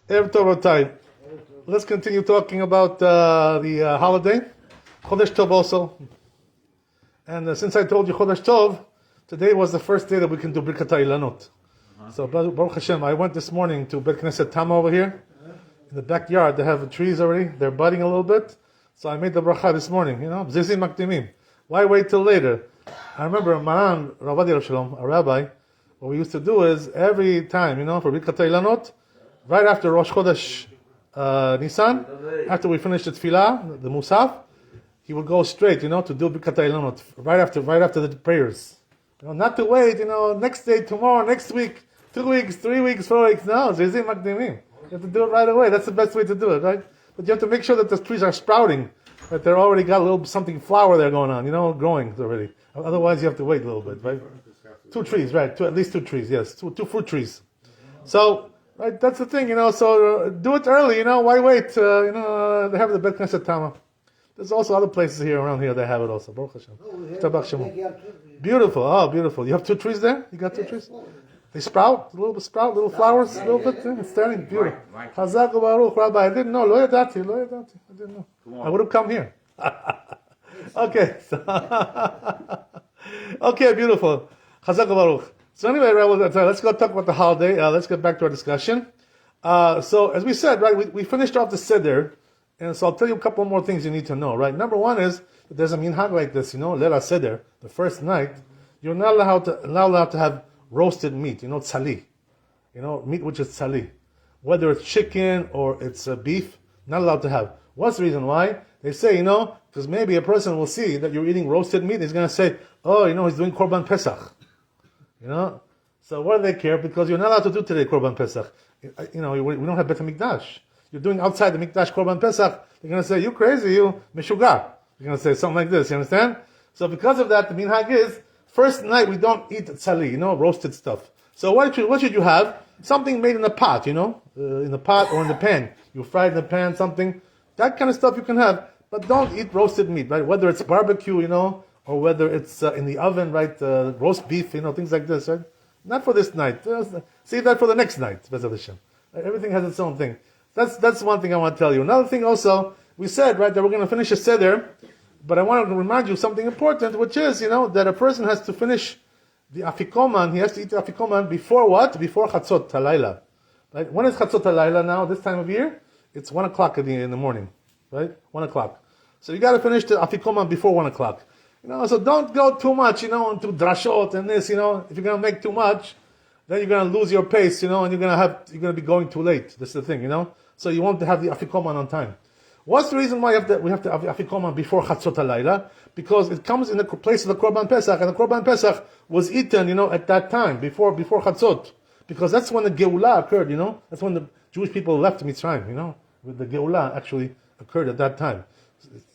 Erev Tov Rabotai. Let's continue talking about the holiday. Chodesh Tov also. And since I told you Chodesh Tov, today was the first day that we can do Birkat Hailanot. So Baruch Hashem, I went this morning to Bet Knesset Tama over here. In the backyard, they have trees already. They're budding a little bit. So I made the bracha this morning, Bzizim Makdimim. Why wait till later? I remember Maran, Rabbi, a rabbi, what we used to do is every time, for Birkat Hailanot, right after Rosh Chodesh Nisan, after we finished the tefillah, the musaf, he would go straight, to do Birkat Hailanot, right after the prayers. Not to wait, next day, tomorrow, next week, 2 weeks, 3 weeks, 4 weeks. No, Zizim Makdimim. You have to do it right away. That's the best way to do it, right? But you have to make sure that the trees are sprouting, that they're already got a little something flower there going on, growing already. Otherwise, you have to wait a little bit, right? 2 trees, right? At least 2 trees, yes. Two fruit trees. So, right, that's the thing, so do it early, why wait? They have the Bet Knesset Tama. There's also other places here around here that have it also. Baruch Hashem. Beautiful, oh, beautiful. You have 2 trees there? You got 2 trees? They sprout, little flowers, a little bit. It's standing beautiful. Chazak Baruch, Rabbi. I didn't know. Lo yadati. I didn't know. I would have come here. Okay. Okay, beautiful. Chazak Baruch. So anyway, let's go talk about the holiday. Let's get back to our discussion. So as we said, right, we finished off the Seder, and so I'll tell you a couple more things you need to know, right? Number one is that there's a minhag like this, Leila Seder, the first night, you're not allowed to have roasted meat, tzali, meat which is tzali, whether it's chicken or it's beef, not allowed to have. What's the reason why? They say, because maybe a person will see that you're eating roasted meat, he's going to say, oh, he's doing Korban Pesach. So what do they care? Because you're not allowed to do today Korban Pesach. We don't have Bet HaMikdash. You're doing outside the Mikdash Korban Pesach. They're going to say, you crazy, you meshuga. They're going to say something like this, you understand? So because of that, the minhag is, first night we don't eat tzali, roasted stuff. So what should you have? Something made in a pot, in the pot or in the pan. You fry it in the pan, something. That kind of stuff you can have. But don't eat roasted meat, right? Whether it's barbecue, or whether it's in the oven, right? Roast beef, things like this, right? Not for this night. Save that for the next night, B'ezrat Hashem. Everything has its own thing. That's one thing I want to tell you. Another thing also, we said, right, that we're going to finish a Seder, but I want to remind you something important, which is, that a person has to finish the Afikoman, he has to eat the Afikoman before what? Before Chatzot Halayla. Right? When is Chatzot Halayla now, this time of year? It's 1 o'clock in the morning, right? 1 o'clock. So you got to finish the Afikoman before 1 o'clock. So don't go too much, into drashot and this, if you're going to make too much, then you're going to lose your pace, and you're going to be going too late. That's the thing, So you want to have the Afikoman on time. What's the reason why we have to have Afikoman before Chatzot Halayla? Because it comes in the place of the Korban Pesach, and the Korban Pesach was eaten, at that time, before Chatzot. Because that's when the Geulah occurred, That's when the Jewish people left Mitzrayim, The Geulah actually occurred at that time.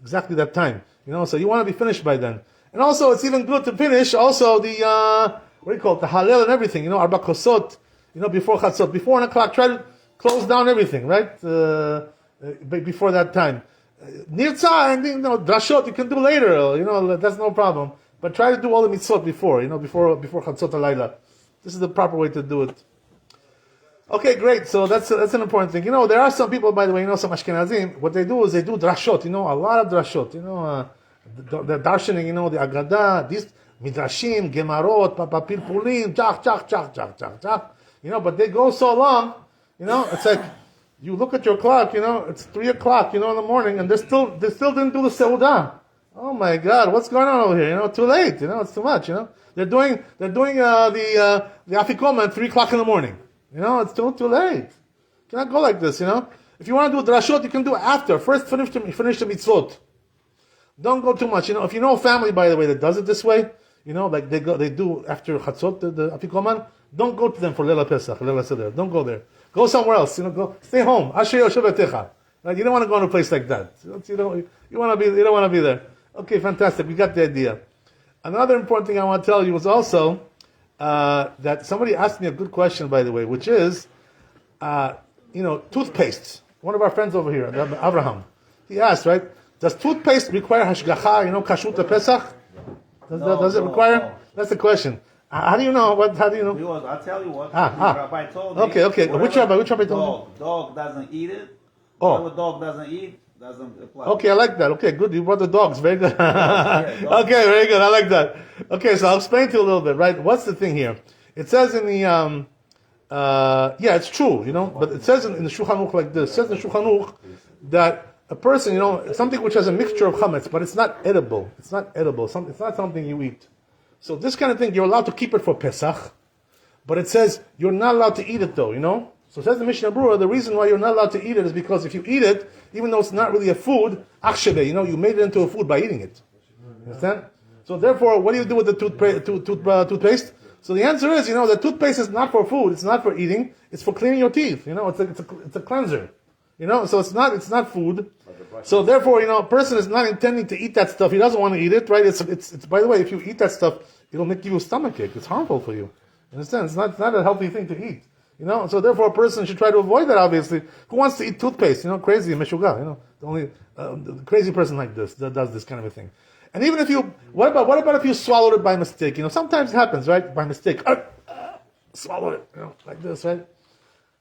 Exactly that time, So you want to be finished by then. And also, it's even good to finish also the, the Hallel and everything, Arba Kosot, before Chatzot. Before 1 o'clock, try to close down everything, right? Before that time. Nirtzah and drashot you can do later, that's no problem. But try to do all the mitzvot before, before Chatzot Halayla. This is the proper way to do it. Okay, great. So that's an important thing. There are some people, by the way, some Ashkenazim, what they do is they do drashot, a lot of drashot, the darshaning, the Agadah, these midrashim, gemarot, papapilpulim, but they go so long, it's like, you look at your clock, it's 3 o'clock, in the morning, and they still didn't do the Seudah. Oh my God, what's going on over here? Too late, it's too much, They're doing the Afikoman at 3 o'clock in the morning. It's too late. You cannot go like this, If you want to do drashot, you can do it after. First finish the mitzvot. Don't go too much. If you know a family, by the way, that does it this way, like they do after Chatzot, the Afikoman, don't go to them for Leila Pesach, Leila Seder. Don't go there. Go somewhere else. Go stay home. Asher Yoshev Etecha. Right? You don't want to go in a place like that. You don't want to be there. Okay, fantastic. We got the idea. Another important thing I want to tell you is also that somebody asked me a good question, by the way, which is, toothpaste. One of our friends over here, Abraham, he asked, right? Does toothpaste require hashgacha? Kashrut Pesach? Does it require? No. That's the question. How do you know? How do you know? Because I'll tell you what Rabbi told me. Okay. Which Rabbi told you? Dog doesn't eat it. Oh. Whatever dog doesn't eat doesn't apply. Okay, I like that. Okay, good. You brought the dogs. Very good. Dogs. Okay, very good. I like that. Okay, so I'll explain to you a little bit, right? What's the thing here? It says in the, it's true, but it says in the Shulchan Aruch like this. It says in the Shulchan Aruch that a person, something which has a mixture of chametz, but it's not edible. It's not edible. It's not something you eat. So this kind of thing, you're allowed to keep it for Pesach, but it says you're not allowed to eat it though, So it says in Mishnah Berurah, the reason why you're not allowed to eat it is because if you eat it, even though it's not really a food, achshebe, you made it into a food by eating it. You understand? So therefore, what do you do with the toothpaste? So the answer is, the toothpaste is not for food, it's not for eating, it's for cleaning your teeth. It's a cleanser. So it's not food. So therefore, a person is not intending to eat that stuff. He doesn't want to eat it, right? It's by the way, if you eat that stuff, it'll make you a stomachache. It's harmful for you. You understand? It's not a healthy thing to eat. So therefore a person should try to avoid that, obviously. Who wants to eat toothpaste? Crazy, meshuga, the only crazy person like this that does this kind of a thing. And even if what about if you swallowed it by mistake? Sometimes it happens, right? By mistake. Swallowed it, like this, right?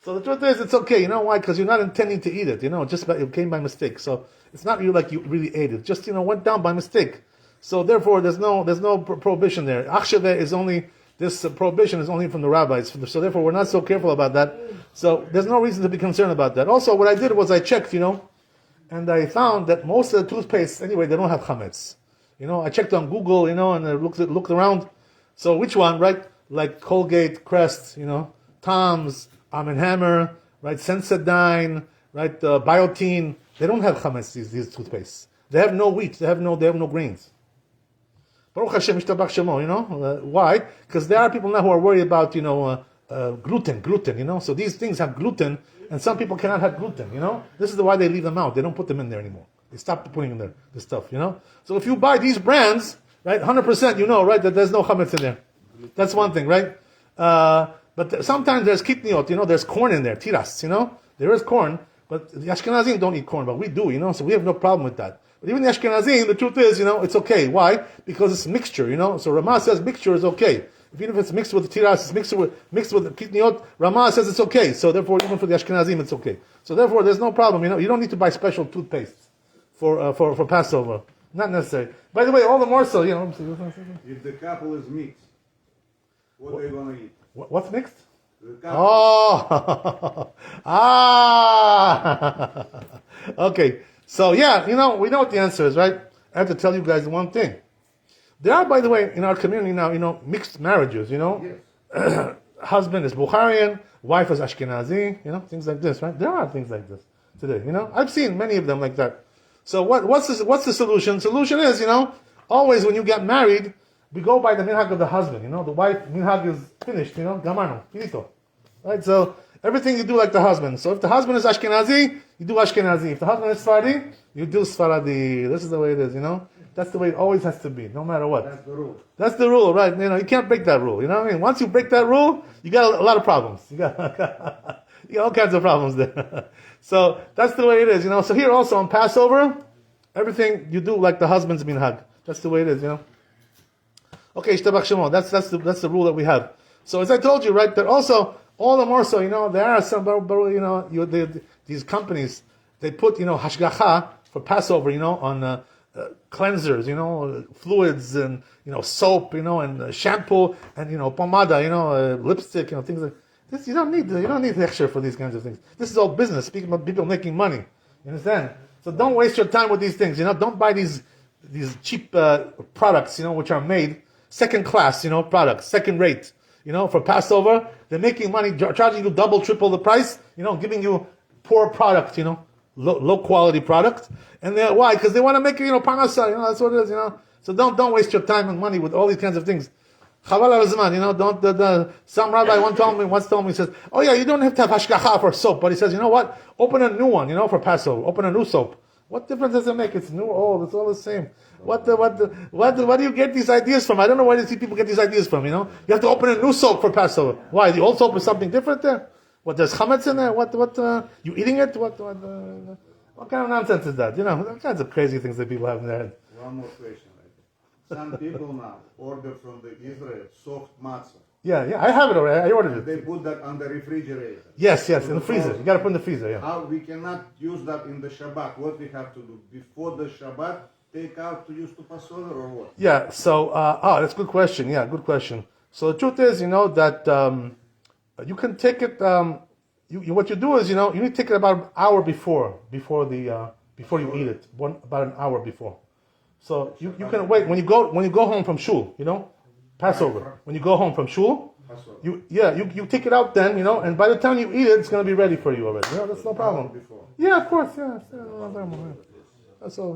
So the truth is, it's okay. You know why? Because you're not intending to eat it, it came by mistake. So it's not you like you really ate it. Just, went down by mistake. So therefore, there's no prohibition there. Achsheve is only, this prohibition is only from the rabbis. So therefore, we're not so careful about that. So there's no reason to be concerned about that. Also, what I did was I checked, and I found that most of the toothpaste, anyway, they don't have chametz. I checked on Google, and I looked around. So which one, right? Like Colgate, Crest, Tom's, Arm & Hammer, right? Sensodyne, right? Biotine. They don't have chametz, these toothpastes. They have no wheat. They have no grains. Baruch Hashem, Yishtabach Shemo, why? Because there are people now who are worried about, gluten, So these things have gluten, and some people cannot have gluten, This is why they leave them out. They don't put them in there anymore. They stop putting in there, the stuff, So if you buy these brands, right, 100%, right, that there's no chametz in there. That's one thing, right? But sometimes there's kitniot, there's corn in there, tiras, There is corn, but the Ashkenazim don't eat corn, but we do, so we have no problem with that. But even the Ashkenazim, the truth is, it's okay. Why? Because it's mixture, So Ramah says mixture is okay. Even if it's mixed with the tiras, it's mixed with the kitniot, Ramah says it's okay. So therefore, even for the Ashkenazim, it's okay. So therefore, there's no problem, You don't need to buy special toothpaste for Passover. Not necessary. By the way, all the more so, If the couple is mixed, what are they going to eat? What's mixed? Okay. So yeah, we know what the answer is, right? I have to tell you guys one thing. There are, by the way, in our community now, mixed marriages, Yes. Husband is Bukharian, wife is Ashkenazi, things like this, right? There are things like this today, I've seen many of them like that. So what's the solution? Solution is, always when you get married, we go by the minhag of the husband, the wife minhag is finished, gamarno, finito. Right? So everything you do like the husband. So if the husband is Ashkenazi, you do Ashkenazi. If the husband is Sfaradi, you do Sfaradi. This is the way it is, That's the way it always has to be, no matter what. That's the rule. That's the rule, right? You can't break that rule, Once you break that rule, you got a lot of problems. You got all kinds of problems there. So that's the way it is, So here also on Passover, everything you do like the husband's minhag. That's the way it is, Okay, Shtabach Shemo. That's the rule that we have. So as I told you, right, that also all the more so, there are some, these companies, they put, hashgacha for Passover, on cleansers, fluids and soap, and shampoo and pomada, lipstick, things like this. You don't need the extra for these kinds of things. This is all business. Speaking about people making money, you understand? So don't waste your time with these things. Don't buy these cheap products, which are made second class, products, second rate. For Passover, they're making money, charging you double, triple the price, giving you poor product, low quality product. And why? Because they want to make you, parnasa, that's what it is, So don't waste your time and money with all these kinds of things. Chaval al-Zman, some rabbi once told me, he says, oh yeah, you don't have to have hashgacha for soap, but he says, you know what? Open a new one, for Passover. Open a new soap. What difference does it make? It's new, old, it's all the same. What do you get these ideas from? I don't know where these people get these ideas from, You have to open a new soap for Passover. Why? The old soap is something different there? What, there's chametz in there? You eating it? What kind of nonsense is that? All kinds of crazy things that people have in their head. One more question. Some people now order from the Israel soft matzah. Yeah, I have it already. I ordered They it. put that on the refrigerator. Yes, in the freezer. You got to put in the freezer. Yeah. How we cannot use that in the Shabbat? What we have to do before the Shabbat? Take out to use to Passover or what? Yeah. So, that's a good question. Yeah, good question. So the truth is, that you can take it. What you do is, you need to take it about an hour before you eat it. About an hour before. So you can wait when you go home from shul. Passover. When you go home from shul, you take it out then. And by the time you eat it, it's going to be ready for you already. That's no problem. Before. Yeah, of course. Yeah. That's all.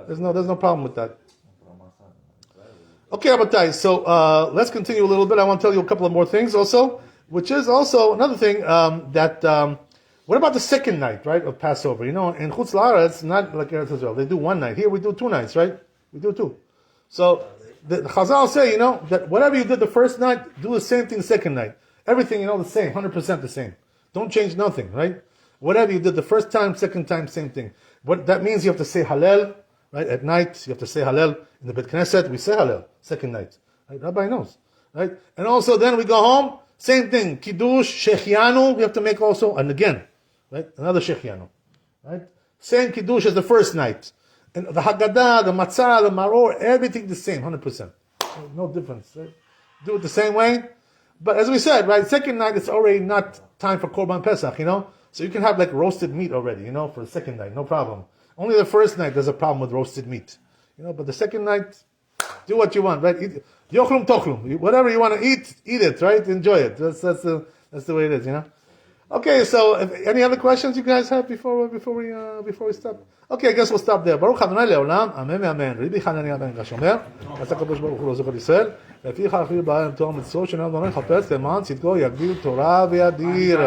There's no problem with that. Okay, Abatai. So let's continue a little bit. I want to tell you a couple of more things also, which is also another thing what about the second night, right, of Passover? In Chutz La'aretz, not like Eretz Israel. They do one night. Here we do 2 nights, right? We do 2. So the Chazal say, that whatever you did the first night, do the same thing the second night. Everything, the same, 100% the same. Don't change nothing, right? Whatever you did the first time, second time, same thing. What that means, you have to say Hallel, right? At night, you have to say Hallel. In the Bet Knesset, we say Hallel, second night. Right? Rabbi knows, right? And also then we go home, same thing. Kiddush, Shechianu, we have to make also, and again, right? Another Shechianu, right? Same Kiddush as the first night. And the Haggadah, the Matzah, the Maror, everything the same, 100%. No difference, right? Do it the same way. But as we said, right, second night, it's already not time for Korban Pesach, So you can have like roasted meat already, for the second night, no problem. Only the first night there's a problem with roasted meat. But the second night, do what you want, right? Eat, yochlum tochlum. Whatever you want to eat it, right? Enjoy it. That's the way it is, Okay, so any other questions you guys have before we stop? Okay, I guess we'll stop there. Baruch Adonai le'olam, amen amen. Rabbi Hananiah ben Gashomer, עשה הקדוש ברוך הוא לא זוכר ישראל, לפיך אכיל בהם תורה ומצוות, שנאמר אדוני חפץ למען צדקו יגדיל תורה וידיר.